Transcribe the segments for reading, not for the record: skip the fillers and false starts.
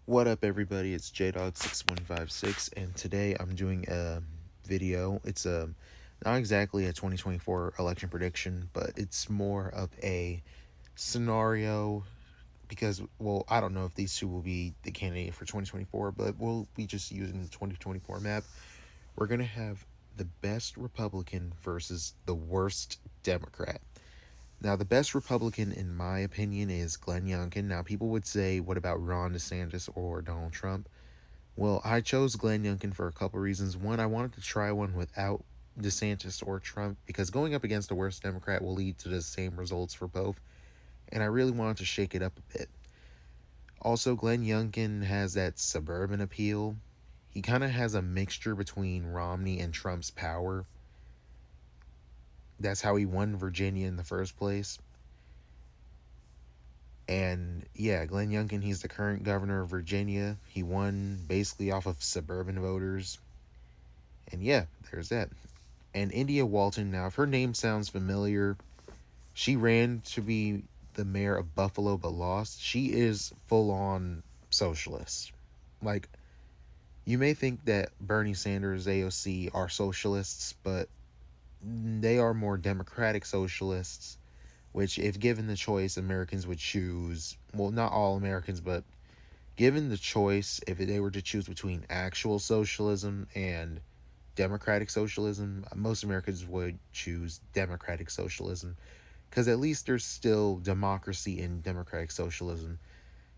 What up, everybody? It's JDog6156, and today I'm doing a video. It's not exactly a 2024 election prediction, but it's more of a scenario because, well, I don't know if these two will be the candidate for 2024, but we'll be just using the 2024 map. We're gonna have the best Republican versus the worst Democrat. Now, the best Republican, in my opinion, is Glenn Youngkin. Now, people would say, what about Ron DeSantis or Donald Trump? Well, I chose Glenn Youngkin for a couple reasons. One, I wanted to try one without DeSantis or Trump because going up against the worst Democrat will lead to the same results for both, and I really wanted to shake it up a bit. Also, Glenn Youngkin has that suburban appeal. He kind of has a mixture between Romney and Trump's power. That's how he won Virginia in the first place. And yeah, Glenn Youngkin, he's the current governor of Virginia. He won basically off of suburban voters. And yeah, there's that. And India Walton, now, if her name sounds familiar, she ran to be the mayor of Buffalo but lost. She is full on socialist. Like, you may think that Bernie Sanders, AOC, are socialists, but they are more democratic socialists, which, if given the choice, Americans would choose. Well, not all Americans, but given the choice, if they were to choose between actual socialism and democratic socialism, most Americans would choose democratic socialism because at least there's still democracy in democratic socialism.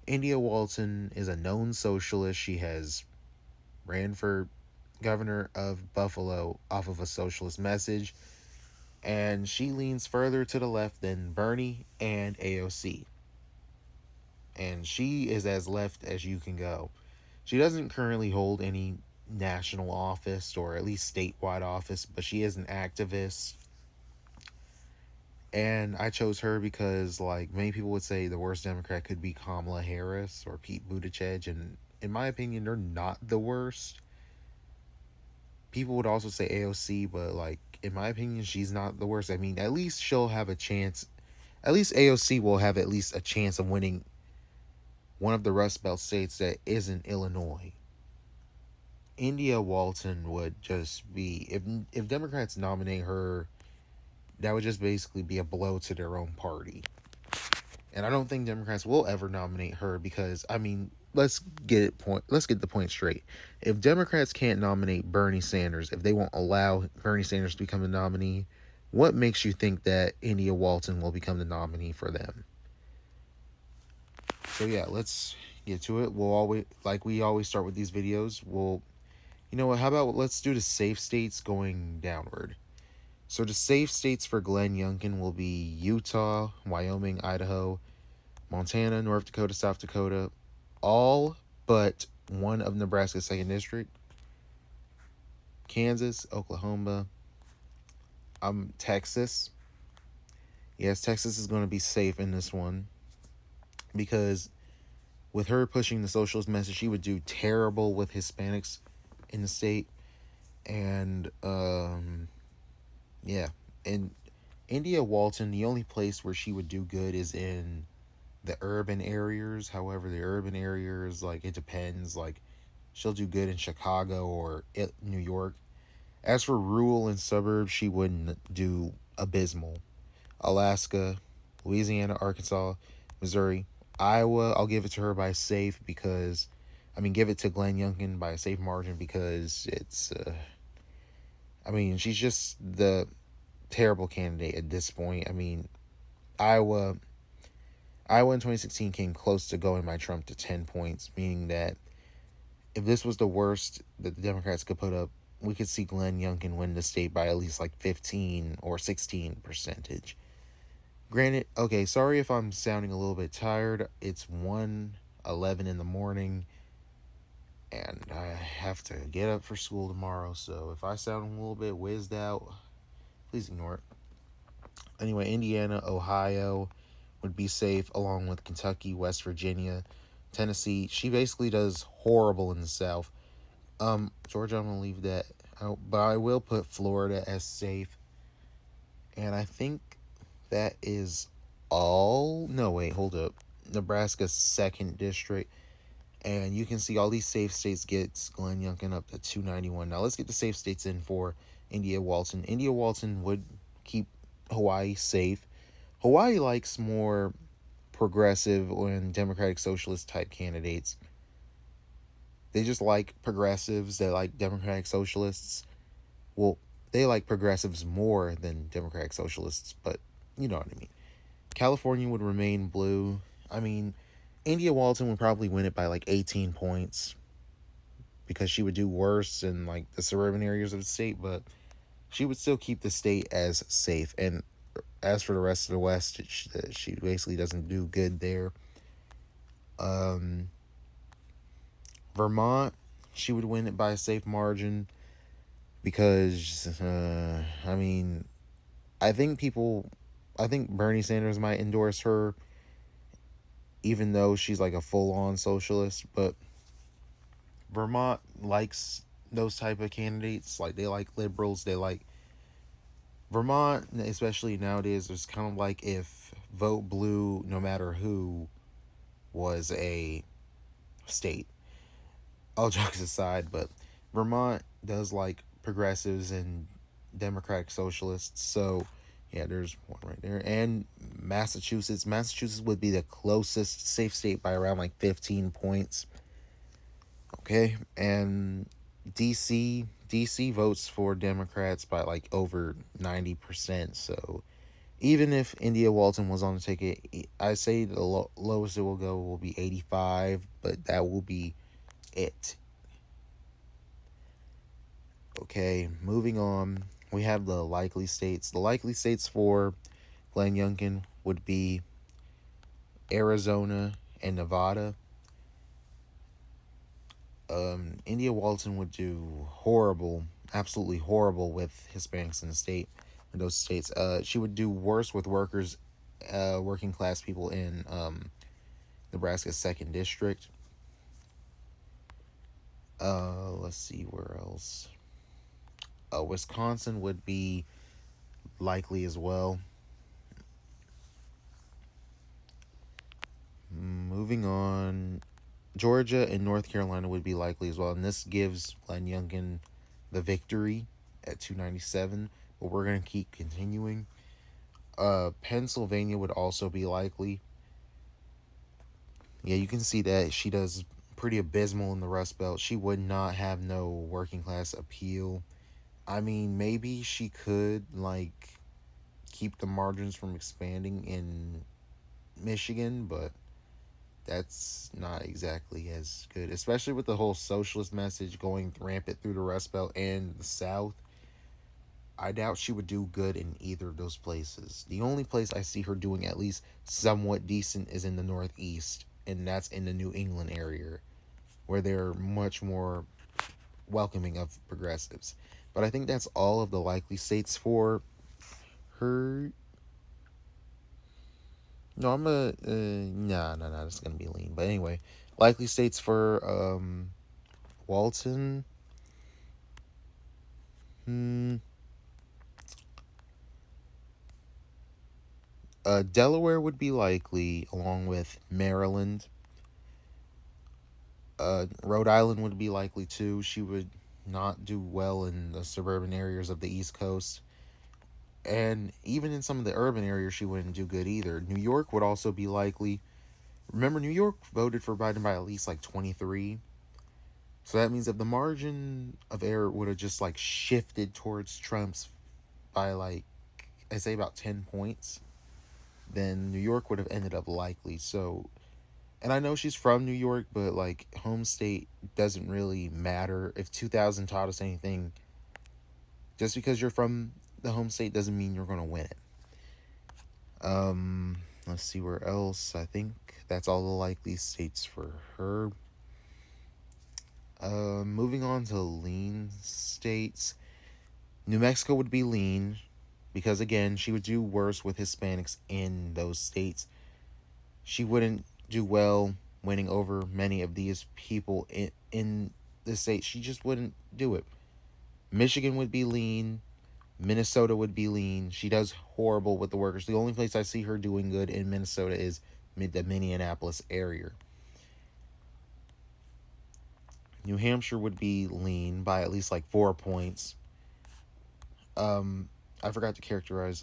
India Walton is a known socialist. She has ran for governor of Buffalo off of a socialist message, and she leans further to the left than Bernie and AOC. And she is as left as you can go. She doesn't currently hold any national office or at least statewide office, but she is an activist. And I chose her because, like, many people would say the worst Democrat could be Kamala Harris or Pete Buttigieg, and in my opinion, they're not the worst. People would also say AOC, but, like, in my opinion, she's not the worst. I mean, at least she'll have a chance. At least AOC will have at least a chance of winning one of the Rust Belt states that isn't Illinois. India Walton would just be, if Democrats nominate her, that would just basically be a blow to their own party. And I don't think Democrats will ever nominate her because, I mean, let's get the point straight. If Democrats can't nominate Bernie Sanders, if they won't allow Bernie Sanders to become the nominee, what makes you think that India Walton will become the nominee for them? So yeah, let's get to it. We'll always, like we always start with these videos, you know what, how about let's do the safe states going downward. So the safe states for Glenn Youngkin will be Utah, Wyoming, Idaho, Montana, North Dakota, South Dakota, all but one of Nebraska's 2nd district, Kansas, Oklahoma, Texas. Yes, Texas is going to be safe in this one because with her pushing the socialist message, she would do terrible with Hispanics in the state. And yeah, and India Walton, the only place where she would do good is in the urban areas. However, the urban areas, like, it depends. Like, she'll do good in Chicago or New York. As for rural and suburbs, she wouldn't do abysmal. Alaska, Louisiana, Arkansas, Missouri, Iowa, I'll give it to her by safe because, I mean, give it to Glenn Youngkin by a safe margin because it's, I mean, she's just the terrible candidate at this point. I mean, Iowa in 2016 came close to going by Trump to 10 points, meaning that if this was the worst that the Democrats could put up, we could see Glenn Youngkin win the state by at least like 15 or 16 percentage. Granted, okay, sorry if I'm sounding a little bit tired. It's 1:11 in the morning, and I have to get up for school tomorrow, so if I sound a little bit whizzed out, please ignore it. Anyway, Indiana, Ohio would be safe, along with Kentucky, West Virginia, Tennessee. She basically does horrible in the South. Georgia, I'm gonna leave that out, but I will put Florida as safe. And I think that is all. No, wait, hold up. Nebraska's 2nd district. And you can see all these safe states gets Glenn Youngkin up to 291. Now let's get the safe states in for India Walton. India Walton would keep Hawaii safe. Hawaii likes more progressive and democratic socialist type candidates. They just like progressives. They like democratic socialists. Well, they like progressives more than democratic socialists, but you know what I mean. California would remain blue. I mean, India Walton would probably win it by like 18 points because she would do worse in like the suburban areas of the state, but she would still keep the state as safe. And as for the rest of the West, she basically doesn't do good there. Um, Vermont, she would win it by a safe margin because, I mean, I think people, I think Bernie Sanders might endorse her, even though she's like a full on socialist. But Vermont likes those type of candidates. Like they like liberals. They like Vermont, especially nowadays. It's kind of like if vote blue, no matter who, was a state. All jokes aside, but Vermont does like progressives and democratic socialists. So yeah, there's one right there. And Massachusetts. Massachusetts would be the closest safe state by around like 15 points. Okay. And DC. DC votes for Democrats by like over 90%. So even if India Walton was on the ticket, I say the lowest it will go will be 85, but that will be it. Okay, moving on. We have the likely states. The likely states for Glenn Youngkin would be Arizona and Nevada. India Walton would do horrible, absolutely horrible with Hispanics in the state, in those states. She would do worse with working class people in Nebraska's second district. Let's see where else. Wisconsin would be likely as well. Moving on, Georgia and North Carolina would be likely as well, and this gives Glenn Youngkin the victory at 297. But we're gonna keep continuing. Pennsylvania would also be likely. Yeah, you can see that she does pretty abysmal in the Rust Belt. She would not have no working class appeal. I mean, maybe she could like keep the margins from expanding in Michigan, but that's not exactly as good, especially with the whole socialist message going rampant through the Rust Belt and the South. I doubt she would do good in either of those places. The only place I see her doing at least somewhat decent is in the Northeast, and that's in the New England area, where they're much more welcoming of progressives. But I think that's all of the likely states for her. No, I'm a nah. That's gonna be lean. But anyway, likely states for Walton. Hmm. Delaware would be likely, along with Maryland. Rhode Island would be likely too. She would not do well in the suburban areas of the East Coast. And even in some of the urban areas, she wouldn't do good either. New York would also be likely. Remember, New York voted for Biden by at least like 23. So that means if the margin of error would have just like shifted towards Trump's by like, I say about 10 points, then New York would have ended up likely. So, and I know she's from New York, but like home state doesn't really matter. If 2000 taught us anything, just because you're from the home state doesn't mean you're going to win it. Let's see where else. I think that's all the likely states for her. Moving on to lean states. New Mexico would be lean because again, she would do worse with Hispanics in those states. She wouldn't do well winning over many of these people in the state. She just wouldn't do it. Michigan would be lean. Minnesota would be lean. She does horrible with the workers. The only place I see her doing good in Minnesota is the Minneapolis area. New Hampshire would be lean by at least like 4 points. I forgot to characterize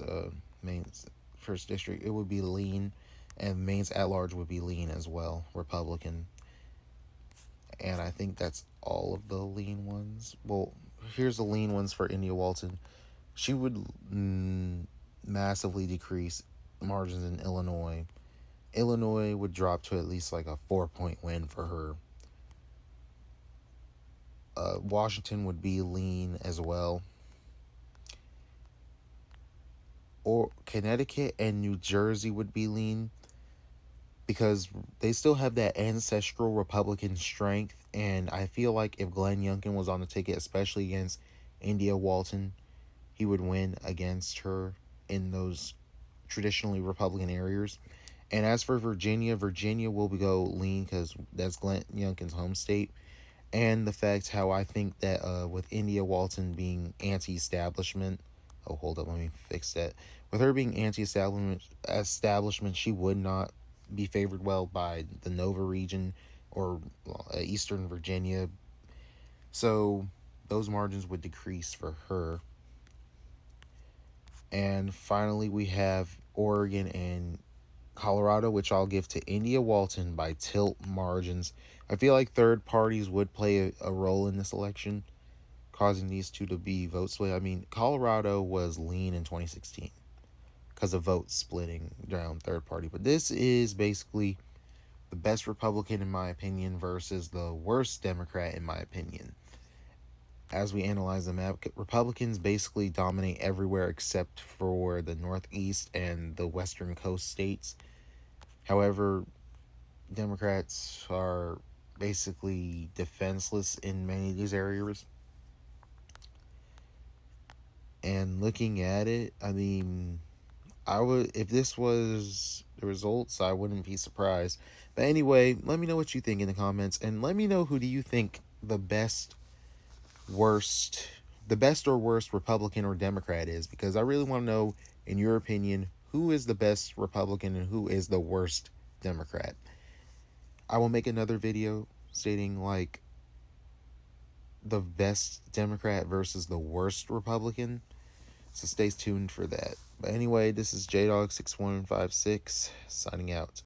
Maine's first district. It would be lean, and Maine's at large would be lean as well, Republican. And I think that's all of the lean ones. Well, here's the lean ones for India Walton. She would massively decrease margins in Illinois. Illinois would drop to at least like a 4 point win for her. Washington would be lean as well. Or Connecticut and New Jersey would be lean because they still have that ancestral Republican strength. And I feel like if Glenn Youngkin was on the ticket, especially against India Walton, he would win against her in those traditionally Republican areas. And as for Virginia, Virginia will go lean because that's Glenn Youngkin's home state. And the fact how I think that with India Walton being anti-establishment, oh hold up, let me fix that. With her being anti-establishment, she would not be favored well by the Nova region or Eastern Virginia. So those margins would decrease for her. And finally, we have Oregon and Colorado, which I'll give to India Walton by tilt margins. I feel like third parties would play a role in this election, causing these two to be vote split. I mean, Colorado was lean in 2016 because of vote splitting around third party. But this is basically the best Republican, in my opinion, versus the worst Democrat, in my opinion. As we analyze the map, Republicans basically dominate everywhere except for the Northeast and the Western Coast states. However, Democrats are basically defenseless in many of these areas. And looking at it, I mean, I would, if this was the results, I wouldn't be surprised. But anyway, let me know what you think in the comments, and let me know who do you think the best or worst Republican or Democrat is, because I really want to know, in your opinion, who is the best Republican and who is the worst Democrat. I will make another video stating like the best Democrat versus the worst Republican. So stay tuned for that. But anyway, this is JDog6156 signing out.